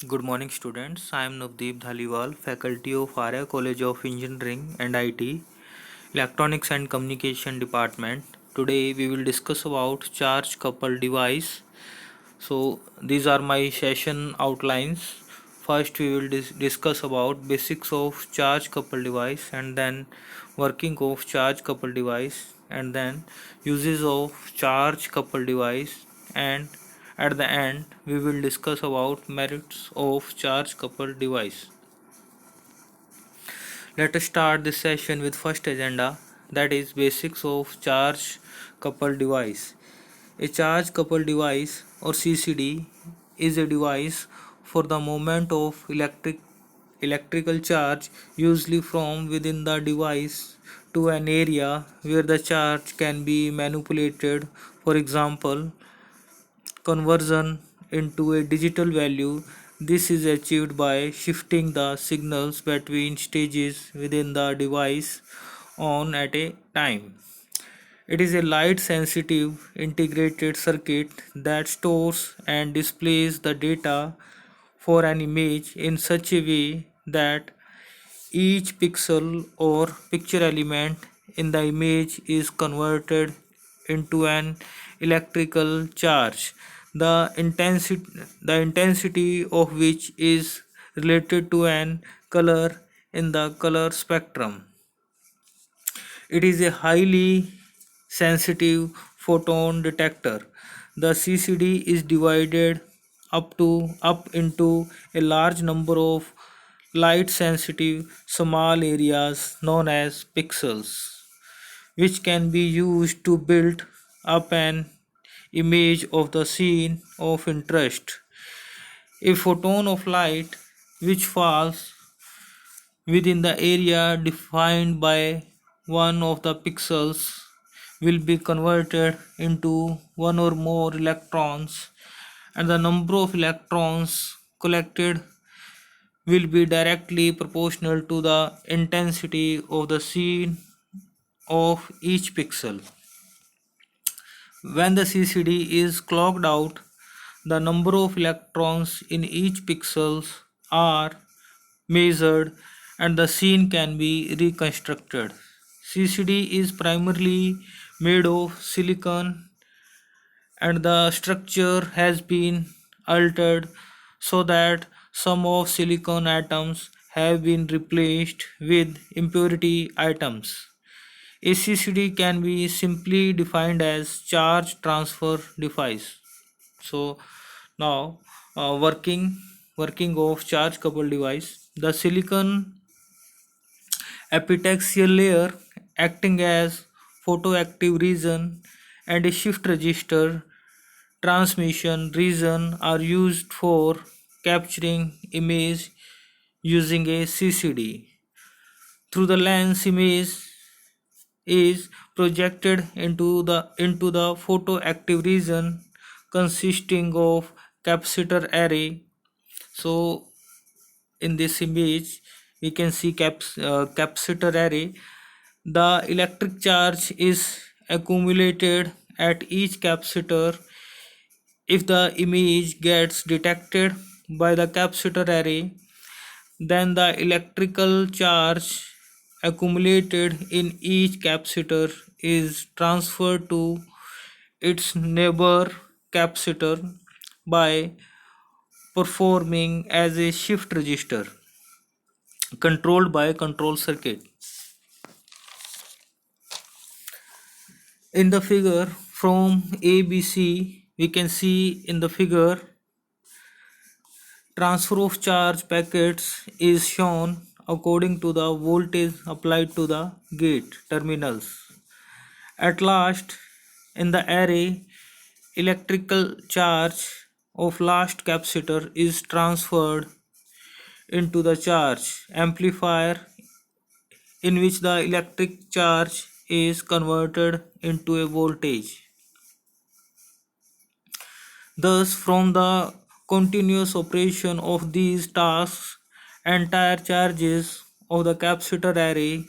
Good morning, students. I am Navdeep Dhaliwal, faculty of Arya College of Engineering and IT, Electronics and Communication Department. Today we will discuss about charge coupled device. So these are my session outlines. First we will discuss about basics of charge coupled device, and then working of charge coupled device, and then uses of charge coupled device, and at the end we will discuss about merits of charge coupled device. Let us start this session with first agenda, that is basics of charge coupled device. A charge coupled device or CCD is a device for the movement of electrical charge, usually from within the device to an area where the charge can be manipulated. For example, conversion into a digital value. This is achieved by shifting the signals between stages within the device on at a time. It is a light sensitive integrated circuit that stores and displays the data for an image in such a way that each pixel or picture element in the image is converted into an electrical charge, the intensity of which is related to an color in the color spectrum. It is a highly sensitive photon detector. The CCD is divided up into a large number of light sensitive small areas known as pixels, which can be used to build up an image of the scene of interest. A photon of light which falls within the area defined by one of the pixels will be converted into one or more electrons, and the number of electrons collected will be directly proportional to the intensity of the scene of each pixel. When the CCD is clocked out, the number of electrons in each pixel are measured and the scene can be reconstructed. CCD is primarily made of silicon, and the structure has been altered so that some of silicon atoms have been replaced with impurity atoms. A CCD can be simply defined as charge transfer device. So now working of charge coupled device. The silicon epitaxial layer acting as photoactive region and a shift register transmission region are used for capturing image using a CCD. Through the lens, image is projected into the photoactive region consisting of capacitor array. So in this image we can see capacitor array. The electric charge is accumulated at each capacitor. If the image gets detected by the capacitor array, then the electrical charge accumulated in each capacitor is transferred to its neighbor capacitor by performing as a shift register controlled by control circuit. In the figure from ABC, we can see in the figure transfer of charge packets is shown according to the voltage applied to the gate terminals. At last, in the array, electrical charge of last capacitor is transferred into the charge amplifier, in which the electric charge is converted into a voltage. Thus, from the continuous operation of these tasks, entire charges of the capacitor array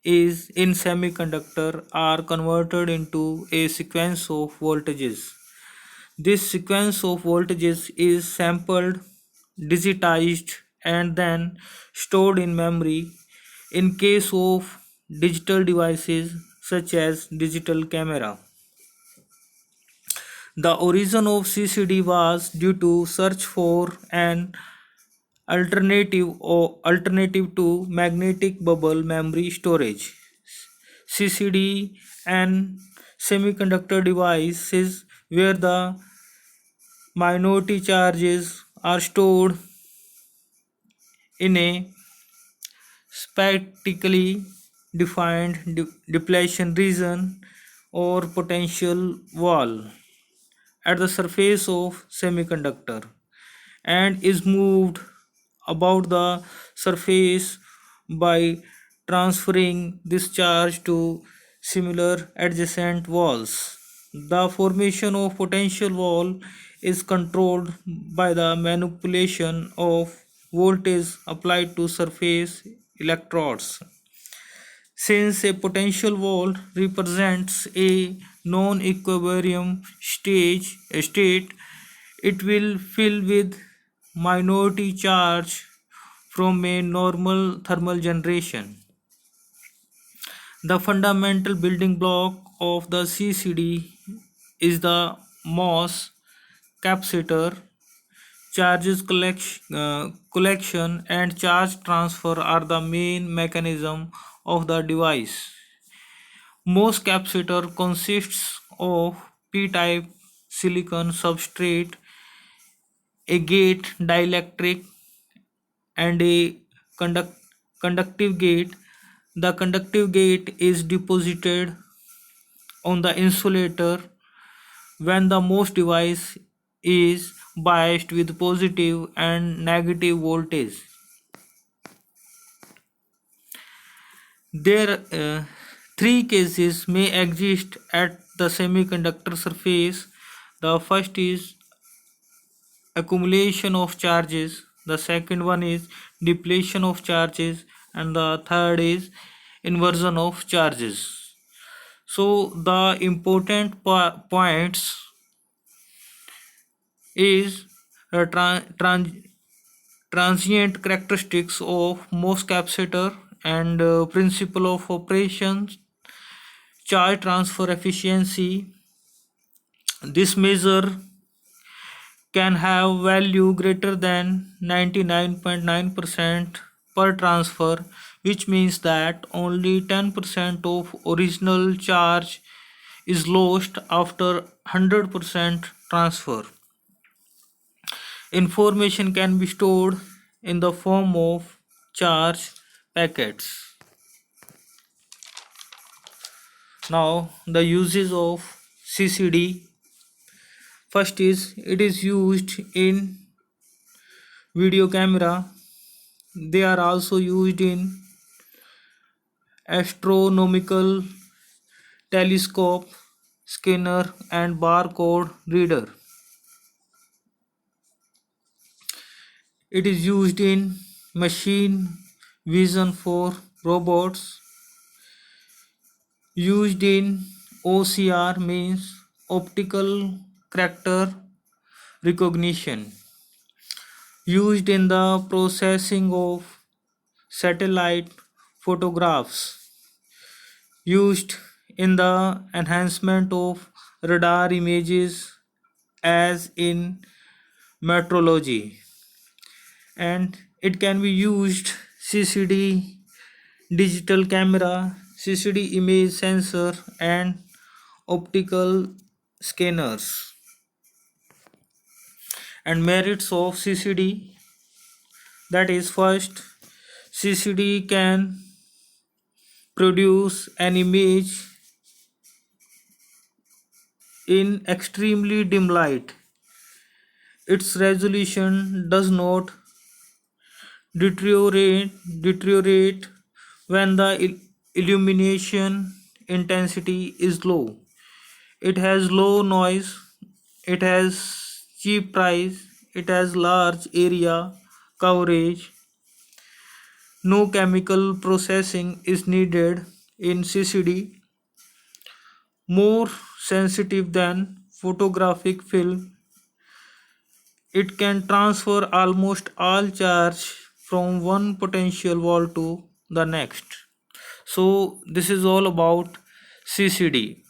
is in semiconductor are converted into a sequence of voltages. This sequence of voltages is sampled digitized and then stored in memory. In case of digital devices such as digital camera, the origin of CCD was due to search for an alternative to magnetic bubble memory storage. CCD and semiconductor devices where the minority charges are stored in a statically defined depletion region or potential wall at the surface of semiconductor and is moved about the surface by transferring this charge to similar adjacent walls. The formation of potential wall is controlled by the manipulation of voltage applied to surface electrodes. Since a potential wall represents a non-equilibrium state, it will fill with minority charge from a normal thermal generation. The fundamental building block of the CCD is the MOS capacitor. Collection and charge transfer are the main mechanism of the device. Most capacitor consists of p-type silicon substrate, a gate dielectric, and a conduct- conductive gate. The conductive gate is deposited on the insulator when the MOS device is biased with positive and negative voltage. There three cases may exist at the semiconductor surface. The first is accumulation of charges, the second one is depletion of charges, and the third is inversion of charges. So the important points is transient characteristics of MOS capacitor and principle of operations, charge transfer efficiency. This measure can have value greater than 99.9% per transfer, which means that only 10% of original charge is lost after 100% transfer. Information can be stored in the form of charge packets. Now, the uses of CCD. First is it is used in video camera. They are also used in astronomical telescope, scanner, and barcode reader. It is used in machine vision for robots. Used in OCR means optical character recognition. Used in the processing of satellite photographs. Used in the enhancement of radar images as in metrology, and it can be used CCD digital camera, CCD image sensor, and optical scanners. And merits of CCD, that is, first, CCD can produce an image in extremely dim light. Its resolution does not deteriorate when the illumination intensity is low. It has low noise, it has cheap price, it has large area coverage. No chemical processing is needed in CCD. More sensitive than photographic film. it can transfer almost all charge from one potential wall to the next. So this is all about CCD.